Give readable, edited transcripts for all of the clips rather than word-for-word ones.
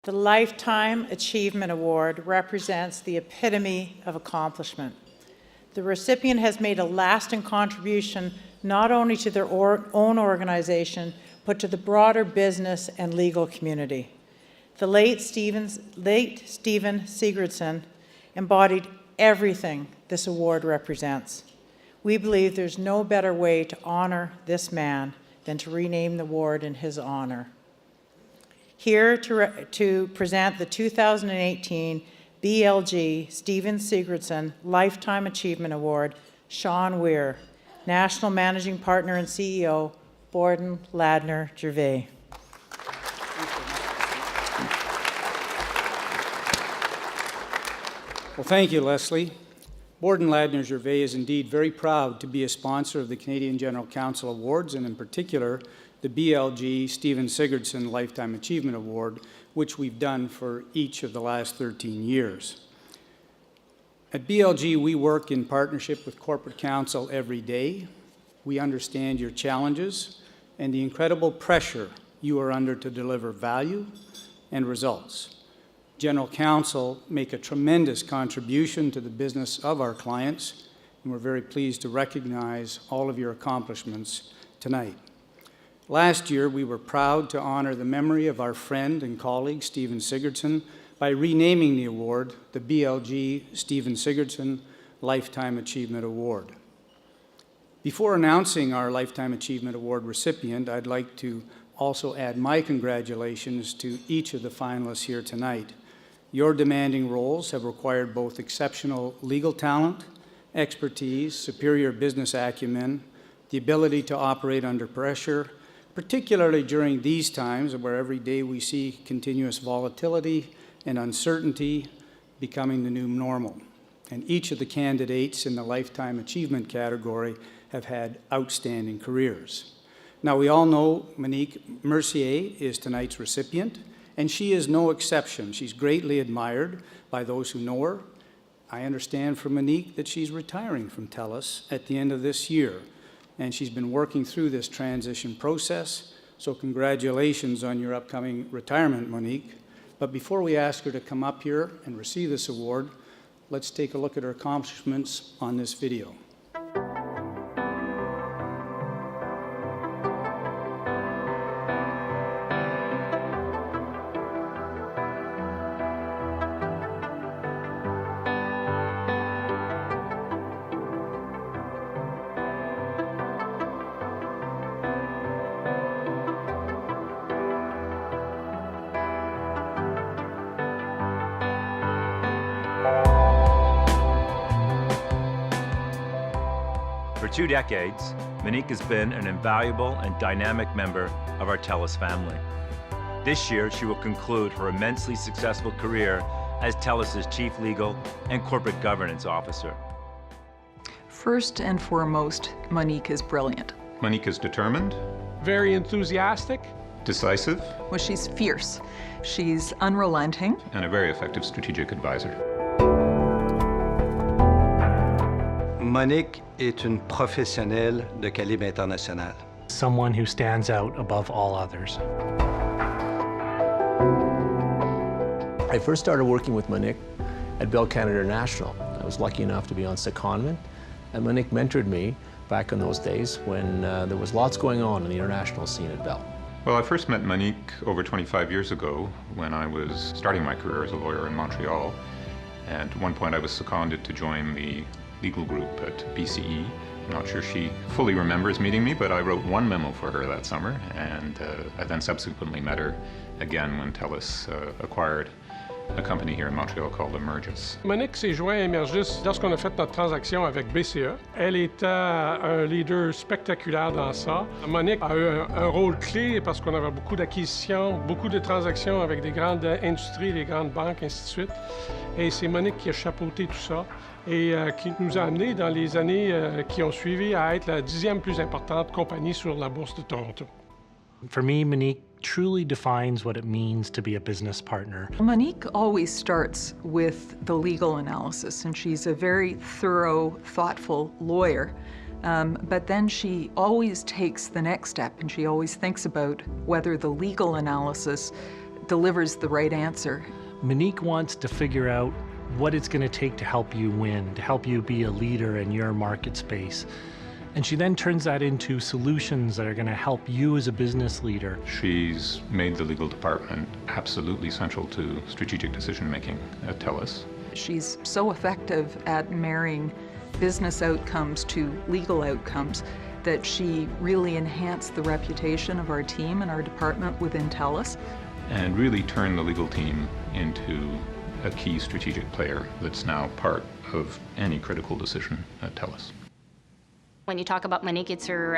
The Lifetime Achievement Award represents the epitome of accomplishment. The recipient has made a lasting contribution not only to their own organization, but to the broader business and legal community. The late Stephen Sigurdson embodied everything this award represents. We believe there's no better way to honor this man than to rename the award in his honor. Here to present the 2018 BLG Stephen Sigurdson Lifetime Achievement Award, Sean Weir, National Managing Partner and CEO, Borden Ladner Gervais. Well, thank you, Leslie. Borden Ladner Gervais is indeed very proud to be a sponsor of the Canadian General Counsel Awards, and in particular, the BLG Stephen Sigurdson Lifetime Achievement Award, which we've done for each of the last 13 years. At BLG, we work in partnership with corporate counsel every day. We understand your challenges and the incredible pressure you are under to deliver value and results. General counsel make a tremendous contribution to the business of our clients, and we're very pleased to recognize all of your accomplishments tonight. Last year, we were proud to honor the memory of our friend and colleague, Stephen Sigurdson, by renaming the award the BLG Stephen Sigurdson Lifetime Achievement Award. Before announcing our Lifetime Achievement Award recipient, I'd like to also add my congratulations to each of the finalists here tonight. Your demanding roles have required both exceptional legal talent, expertise, superior business acumen, the ability to operate under pressure, particularly during these times where every day we see continuous volatility and uncertainty becoming the new normal. And each of the candidates in the Lifetime Achievement category have had outstanding careers. Now, we all know Monique Mercier is tonight's recipient, and she is no exception. She's greatly admired by those who know her. I understand from Monique that she's retiring from TELUS at the end of this year, and she's been working through this transition process, so congratulations on your upcoming retirement, Monique. But before we ask her to come up here and receive this award, let's take a look at her accomplishments on this video. For 2 decades, Monique has been an invaluable and dynamic member of our TELUS family. This year, she will conclude her immensely successful career as TELUS's Chief Legal and Corporate Governance Officer. First and foremost, Monique is brilliant. Monique is determined, very enthusiastic, decisive, Well, she's fierce. She's unrelenting. and a very effective strategic advisor. Monique est une professionnelle de calibre international. Someone who stands out above all others. I first started working with Monique at Bell Canada International. I was lucky enough to be on secondment, and Monique mentored me back in those days when there was lots going on in the international scene at Bell. Well, I first met Monique over 25 years ago when I was starting my career as a lawyer in Montreal. And at one point I was seconded to join the legal group at BCE. I'm not sure she fully remembers meeting me, but I wrote one memo for her that summer, and I then subsequently met her again when TELUS acquired a company here in Montreal called Emergis. Monique s'est joint à Emergis lorsqu'on a fait notre transaction avec BCE. Elle était un leader spectaculaire dans ça. Monique a eu un rôle clé parce qu'on avait beaucoup d'acquisitions, beaucoup de transactions avec des grandes industries, des grandes banques, ainsi de suite. Et c'est Monique qui a chapeauté tout ça et qui nous a amenés dans les années qui ont suivi à être la 10e plus importante compagnie sur la bourse de Toronto. For me, Monique truly defines what it means to be a business partner. Monique always starts with the legal analysis, and she's a very thorough, thoughtful lawyer. But then she always takes the next step, and she always thinks about whether the legal analysis delivers the right answer. Monique wants to figure out what it's going to take to help you win, to help you be a leader in your market space. And she then turns that into solutions that are going to help you as a business leader. She's made the legal department absolutely central to strategic decision-making at TELUS. She's so effective at marrying business outcomes to legal outcomes that she really enhanced the reputation of our team and our department within TELUS. And really turned the legal team into a key strategic player that's now part of any critical decision at TELUS. When you talk about Monique, it's her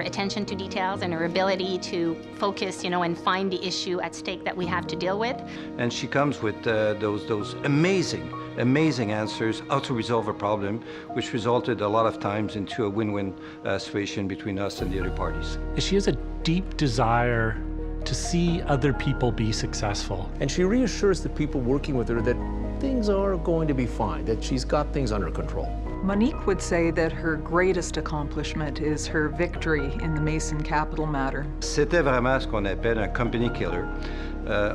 attention to details and her ability to focus, and find the issue at stake that we have to deal with. And she comes with those amazing answers, how to resolve a problem, which resulted a lot of times into a win-win situation between us and the other parties. She has a deep desire to see other people be successful. And she reassures the people working with her that things are going to be fine, that she's got things under control. Monique would say that her greatest accomplishment is her victory in the Mason Capital matter. C'était vraiment ce qu'on appelle un company killer.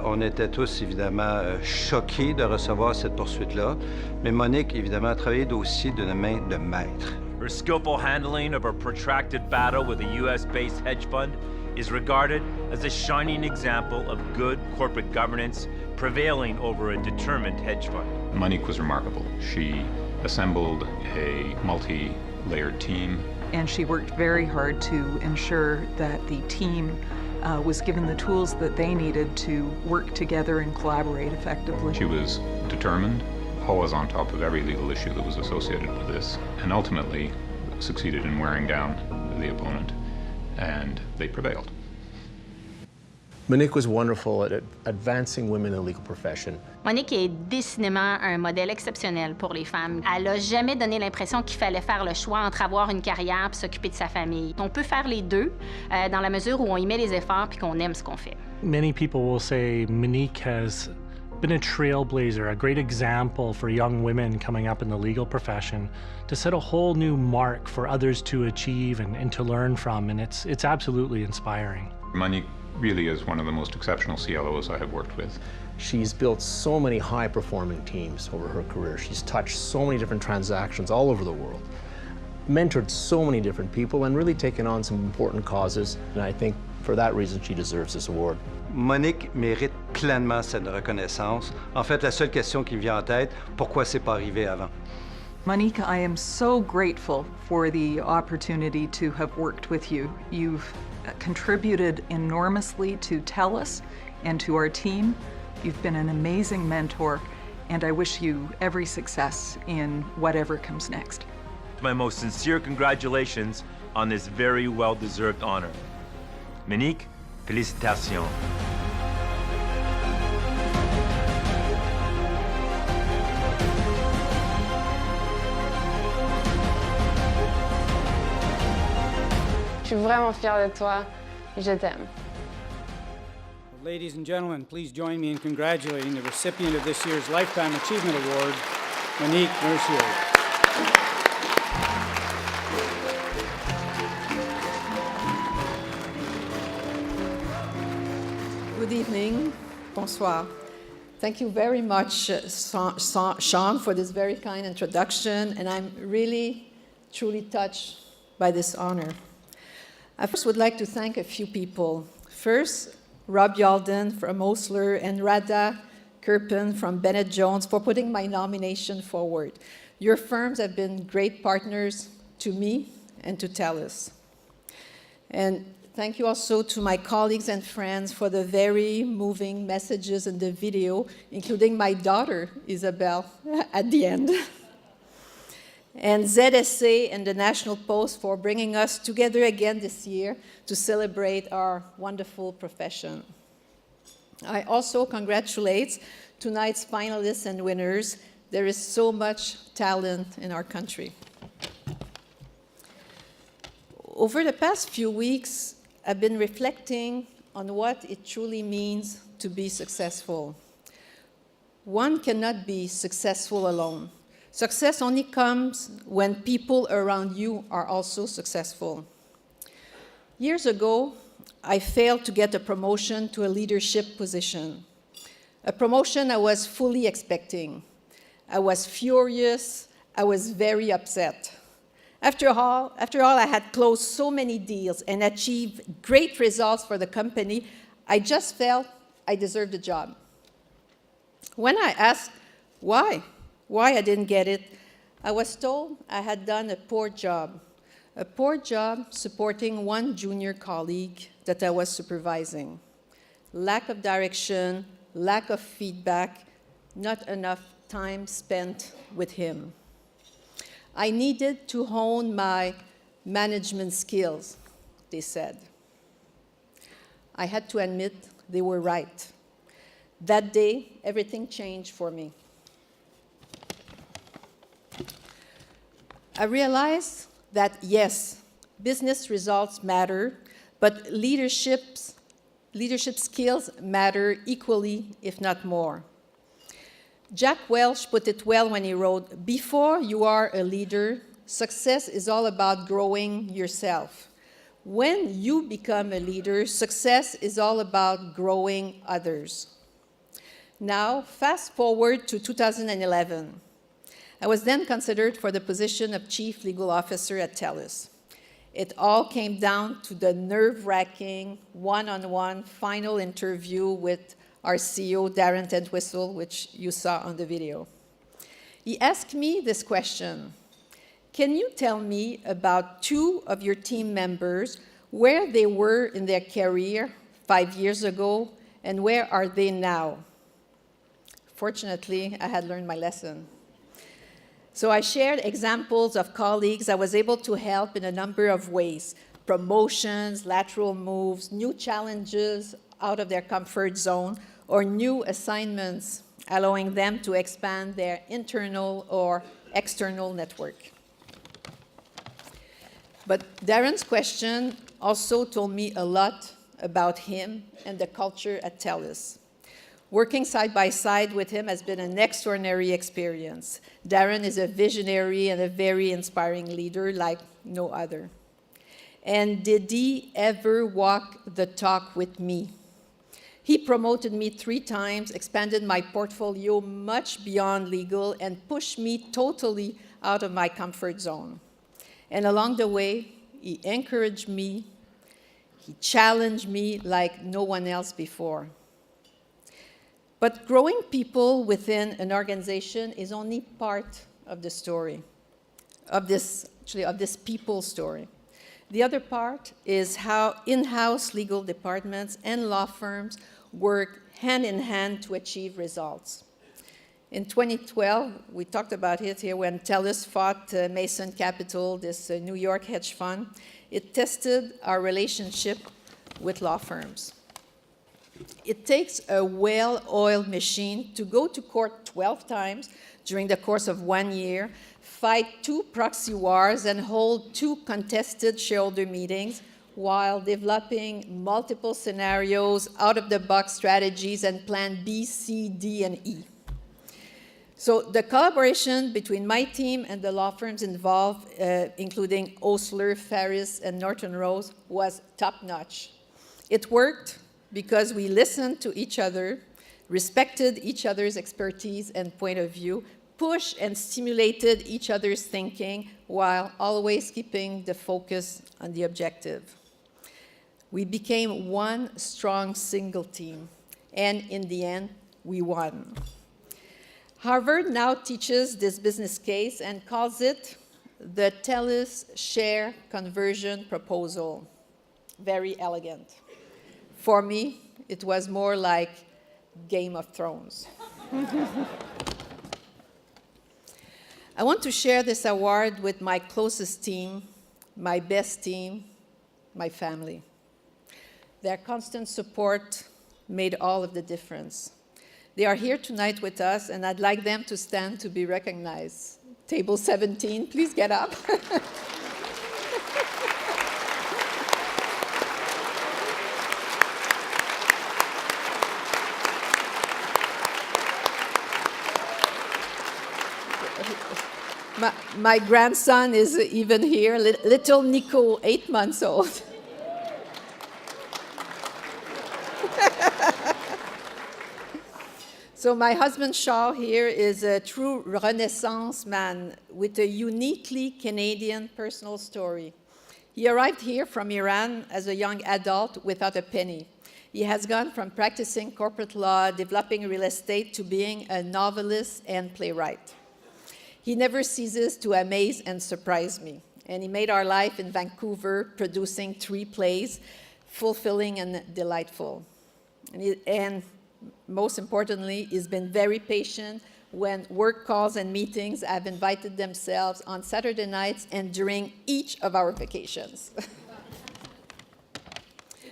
On était tous évidemment choqués de recevoir cette poursuite-là, mais Monique évidemment a travaillé le dossier d'une main de maître. Her skillful handling of a protracted battle with a US-based hedge fund is regarded as a shining example of good corporate governance prevailing over a determined hedge fund. Monique was remarkable. She assembled a multi-layered team. And she worked very hard to ensure that the team was given the tools that they needed to work together and collaborate effectively. She was determined, always on top of every legal issue that was associated with this, and ultimately succeeded in wearing down the opponent, and they prevailed. Monique was wonderful at advancing women in the legal profession. Monique est décidément un modèle exceptionnel pour les femmes. Elle n'a jamais donné l'impression qu'il fallait faire le choix entre avoir une carrière et s'occuper de sa famille. On peut faire les deux dans la mesure où on y met les efforts puis qu'on aime ce qu'on fait. Many people will say Monique has been a trailblazer, a great example for young women coming up in the legal profession to set a whole new mark for others to achieve and to learn from, and it's absolutely inspiring. Monique really is one of the most exceptional CLOs I have worked with. She's built so many high-performing teams over her career. She's touched so many different transactions all over the world, mentored so many different people, and really taken on some important causes. And I think for that reason, she deserves this award. Monique mérite pleinement cette reconnaissance. En fait, la seule question qui me vient en tête, pourquoi c'est pas arrivé avant? Monique, I am so grateful for the opportunity to have worked with you. You've contributed enormously to TELUS and to our team. You've been an amazing mentor, and I wish you every success in whatever comes next. My most sincere congratulations on this very well-deserved honor. Monique, félicitations. Je suis vraiment fière de toi et je t'aime. Ladies and gentlemen, please join me in congratulating the recipient of this year's Lifetime Achievement Award, Monique Mercier. Good evening. Bonsoir. Thank you very much, Sean, for this very kind introduction, and I'm really, truly touched by this honor. I first would like to thank a few people. First, Rob Yalden from Osler and Radha Kirpin from Bennett Jones for putting my nomination forward. Your firms have been great partners to me and to TELUS. And thank you also to my colleagues and friends for the very moving messages in the video, including my daughter, Isabel, at the end. And ZSA and the National Post for bringing us together again this year to celebrate our wonderful profession. I also congratulate tonight's finalists and winners. There is so much talent in our country. Over the past few weeks, I've been reflecting on what it truly means to be successful. One cannot be successful alone. Success only comes when people around you are also successful. Years ago, I failed to get a promotion to a leadership position. A promotion I was fully expecting. I was furious. I was very upset. After all, I had closed so many deals and achieved great results for the company, I just felt I deserved the job. When I asked why I didn't get it, I was told I had done a poor job supporting one junior colleague that I was supervising. Lack of direction, lack of feedback, not enough time spent with him. I needed to hone my management skills, they said. I had to admit they were right. That day, everything changed for me. I realized that, yes, business results matter, but leadership skills matter equally, if not more. Jack Welch put it well when he wrote, "Before you are a leader, success is all about growing yourself. When you become a leader, success is all about growing others." Now, fast forward to 2011. I was then considered for the position of Chief Legal Officer at TELUS. It all came down to the nerve-wracking, one-on-one final interview with our CEO, Darren Entwistle, which you saw on the video. He asked me this question: "Can you tell me about 2 of your team members, where they were in their career 5 years ago, and where are they now?" Fortunately, I had learned my lesson. So I shared examples of colleagues I was able to help in a number of ways: promotions, lateral moves, new challenges out of their comfort zone, or new assignments, allowing them to expand their internal or external network. But Darren's question also told me a lot about him and the culture at TELUS. Working side by side with him has been an extraordinary experience. Darren is a visionary and a very inspiring leader like no other. And did he ever walk the talk with me? He promoted me 3 times, expanded my portfolio much beyond legal, and pushed me totally out of my comfort zone. And along the way, he encouraged me, he challenged me like no one else before. But growing people within an organization is only part of the story, of this people story. The other part is how in-house legal departments and law firms work hand in hand to achieve results. In 2012, we talked about it here when TELUS fought Mason Capital, this New York hedge fund. It tested our relationship with law firms. It takes a well-oiled machine to go to court 12 times during the course of 1 year, fight 2 proxy wars, and hold 2 contested shareholder meetings while developing multiple scenarios, out-of-the-box strategies, and plan B, C, D, and E. So the collaboration between my team and the law firms involved, including Osler, Ferris, and Norton Rose, was top-notch. It worked because we listened to each other, respected each other's expertise and point of view, pushed and stimulated each other's thinking while always keeping the focus on the objective. We became one strong single team, and in the end, we won. Harvard now teaches this business case and calls it the TELUS Share Conversion Proposal. Very elegant. For me, it was more like Game of Thrones. I want to share this award with my closest team, my best team, my family. Their constant support made all of the difference. They are here tonight with us, and I'd like them to stand to be recognized. Table 17, please get up. My grandson is even here, little Nico, 8 months old. So my husband Charles here is a true Renaissance man with a uniquely Canadian personal story. He arrived here from Iran as a young adult without a penny. He has gone from practicing corporate law, developing real estate, to being a novelist and playwright. He never ceases to amaze and surprise me. And he made our life in Vancouver, producing 3 plays, fulfilling and delightful. And most importantly, he's been very patient when work calls and meetings have invited themselves on Saturday nights and during each of our vacations.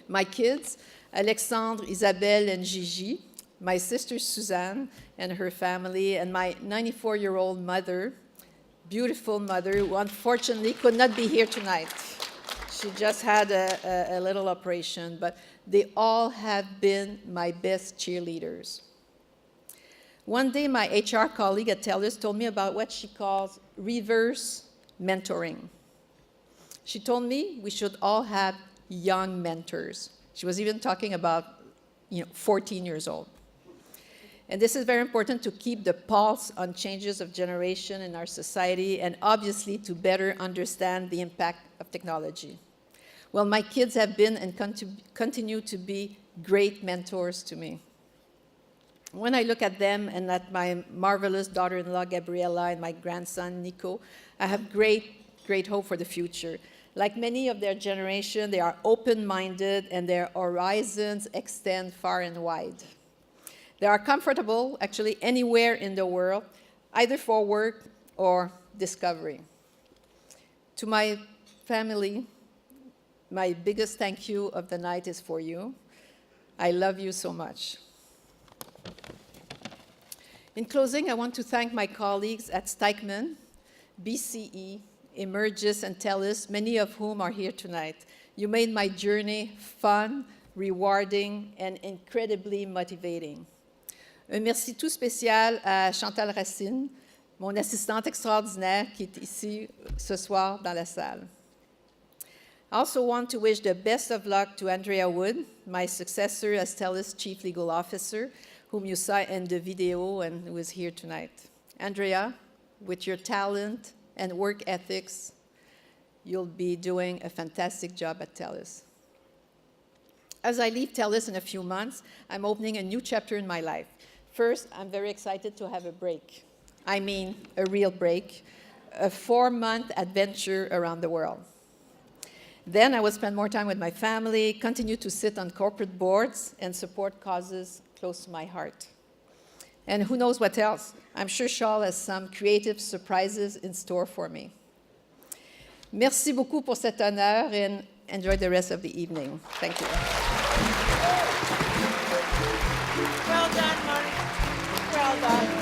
My kids, Alexandre, Isabelle, and Gigi, my sister Suzanne and her family, and my 94-year-old mother, beautiful mother, who unfortunately could not be here tonight. She just had a little operation, but they all have been my best cheerleaders. One day, my HR colleague at TELUS told me about what she calls reverse mentoring. She told me we should all have young mentors. She was even talking about 14 years old. And this is very important to keep the pulse on changes of generation in our society and obviously to better understand the impact of technology. Well, my kids have been and continue to be great mentors to me. When I look at them and at my marvelous daughter-in-law, Gabriella, and my grandson, Nico, I have great hope for the future. Like many of their generation, they are open-minded and their horizons extend far and wide. They are comfortable, actually, anywhere in the world, either for work or discovery. To my family, my biggest thank you of the night is for you. I love you so much. In closing, I want to thank my colleagues at Stikeman, BCE, Emergis, and TELUS, many of whom are here tonight. You made my journey fun, rewarding, and incredibly motivating. Un merci tout spécial à Chantal Racine, mon assistante extraordinaire qui est ici ce soir dans la salle. I also want to wish the best of luck to Andrea Wood, my successor as TELUS Chief Legal Officer, whom you saw in the video and who is here tonight. Andrea, with your talent and work ethics, you'll be doing a fantastic job at TELUS. As I leave TELUS in a few months, I'm opening a new chapter in my life. First, I'm very excited to have a break. I mean, a real break, a 4-month adventure around the world. Then I will spend more time with my family, continue to sit on corporate boards, and support causes close to my heart. And who knows what else? I'm sure Charles has some creative surprises in store for me. Merci beaucoup pour cet honneur, and enjoy the rest of the evening. Thank you. Well done, Monique. Well done.